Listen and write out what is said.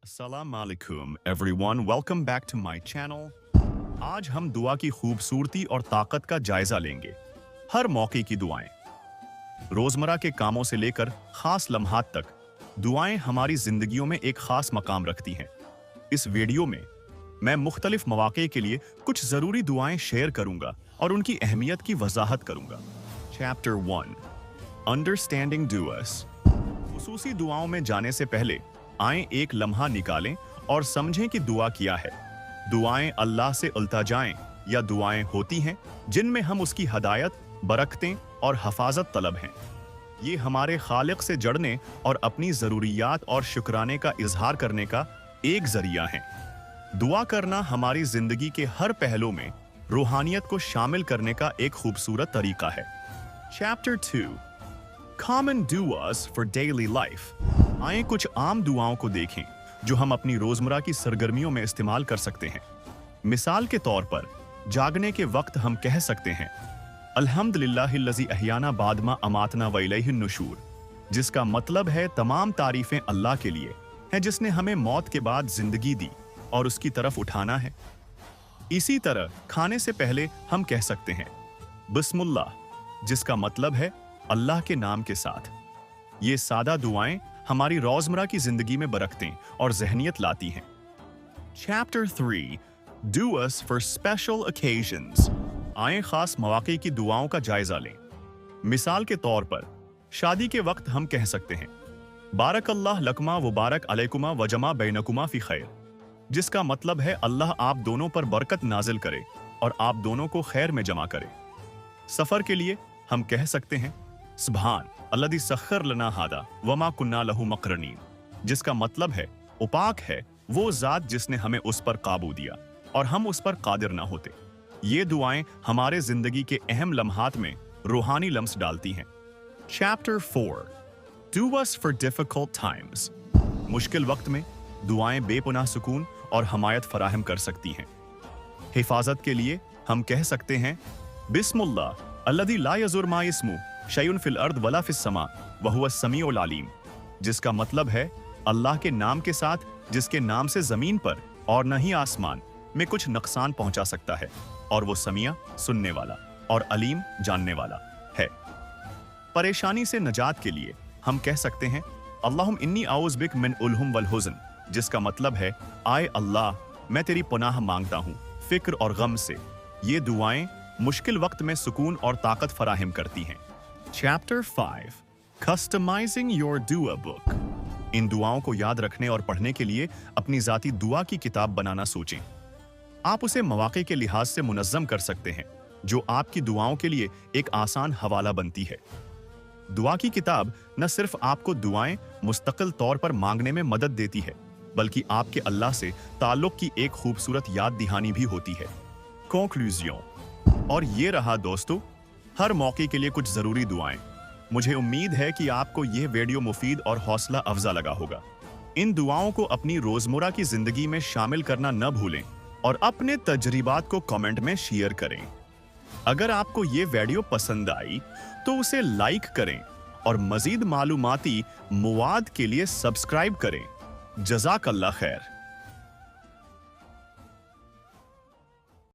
अस्सलाम वालेकुम everyone, welcome back to my channel. आज हम दुआ की खूबसूरती और ताकत का जायजा लेंगे। हर मौके की दुआएं, रोजमर्रा के कामों से लेकर खास लम्हात तक, दुआएं हमारी जिंदगियों में एक खास मकाम रखती हैं। इस वीडियो में मैं मुख्तलिफ मौके के लिए कुछ जरूरी दुआएं शेयर करूंगा और उनकी अहमियत की वजाहत करूंगा। चैप्टर 1, अंडरस्टैंडिंग दुआस। खुसूसी दुआओं में जाने से पहले आएं एक लम्हा निकालें और समझें कि दुआ क्या है। दुआएं अल्लाह से इल्तिजाएं या दुआएं होती हैं जिनमें हम उसकी हदायत, बरकतें और हफाजत तलब हैं। ये हमारे खालिक से जड़ने और अपनी ज़रूरियात और शुक्राने का इजहार करने का एक जरिया है। दुआ करना हमारी जिंदगी के हर पहलू में रूहानियत को शामिल करने का एक खूबसूरत तरीका है। चैप्टर 2, कॉमन दुआस फॉर डेली लाइफ। आइए कुछ आम दुआओं को देखें जो हम अपनी रोजमर्रा की सरगर्मियों में इस्तेमाल कर सकते हैं। मिसाल के तौर पर जागने के वक्त हम कह सकते हैं अल्हम्दुलिल्लाहिल्लज़ी अहयाना बादमा अमातना व इलैहिन नुशूर, जिसका मतलब है तमाम तारीफें अल्लाह के लिए हैं जिसने हमें मौत के बाद जिंदगी दी और उसकी तरफ उठाना है। इसी तरह खाने से पहले हम कह सकते हैं बिस्मिल्लाह, जिसका मतलब है अल्लाह के नाम के साथ। ये सादा दुआएं हमारी रोजमर्रा की जिंदगी में बरकतें और जहनियत लाती हैं। चैप्टर 3, दुआस फॉर स्पेशल ओकेजन्स। आए खास मौके की दुआओं का जायजा लें। मिसाल के तौर पर शादी के वक्त हम कह सकते हैं बारक अल्लाह लकुमा व बारक अलैकुमा व जमा बैनकुमा फी खैर, जिसका मतलब है अल्लाह आप दोनों पर बरकत नाजिल करे और आप दोनों को खैर में जमा करे। सफर के लिए हम कह सकते हैं सुभान अल्लज़ी सख्खर लना हादा वमा कुन्ना लहू मक़रनीन, जिसका मतलब है उपाक है वो ज़ात जिसने हमें उस पर काबू दिया और हम उस पर कादिर ना होते। ये दुआएं हमारे जिंदगी के अहम लम्हात में रूहानी लम्स डालती हैं। चैप्टर 4, दुआस फॉर डिफिकल्ट टाइम्स। मुश्किल वक्त में दुआएं बेपनाह सुकून और हमायत फराहम कर सकती हैं। हिफाजत के लिए हम कह सकते हैं बिस्मिल्लाह अल्लज़ी ला यज़ुर मा इस्मु शैउन फिल अर्द वला फिस समा व हुवा समीउल अलीम, जिसका मतलब है अल्लाह के नाम के साथ जिसके नाम से जमीन पर और न ही आसमान में कुछ नुकसान पहुंचा सकता है, और वो समिया सुनने वाला और अलीम जानने वाला है। परेशानी से नजात के लिए हम कह सकते हैं अल्लाहुम इन्नी आऊज़ बिक मिन उलहुम वल हुज़्न, जिसका मतलब है आए अल्लाह मैं तेरी पनाह मांगता हूँ फिक्र और गम से। ये दुआएं मुश्किल वक्त में सुकून और ताकत फराहम करती हैं। चैप्टर 5, कस्टमाइजिंग योर दुआ बुक। इन दुआओं को याद रखने और पढ़ने के लिए अपनी जाती दुआ की किताब बनाना सोचें। आप उसे मौके के लिहाज से मुनज़्ज़म कर सकते हैं जो आपकी दुआओं के लिए एक आसान हवाला बनती है। दुआ की किताब न सिर्फ आपको दुआएं मुस्तकिल तौर पर मांगने में मदद देती है, बल्कि आपके अल्लाह से ताल्लुक की एक खूबसूरत याद दहानी भी होती है। कंक्लूजन। और ये रहा दोस्तों, हर मौके के लिए कुछ जरूरी दुआएं। मुझे उम्मीद है कि आपको यह वीडियो मुफीद और हौसला अफजा लगा होगा। इन दुआओं को अपनी रोजमर्रा की जिंदगी में शामिल करना न भूलें और अपने तजरीबात को कमेंट में शेयर करें। अगर आपको ये वीडियो पसंद आई तो उसे लाइक करें और मजीद मालूमाती मवाद के लिए सब्सक्राइब करें। जज़ाकल्लाह खैर।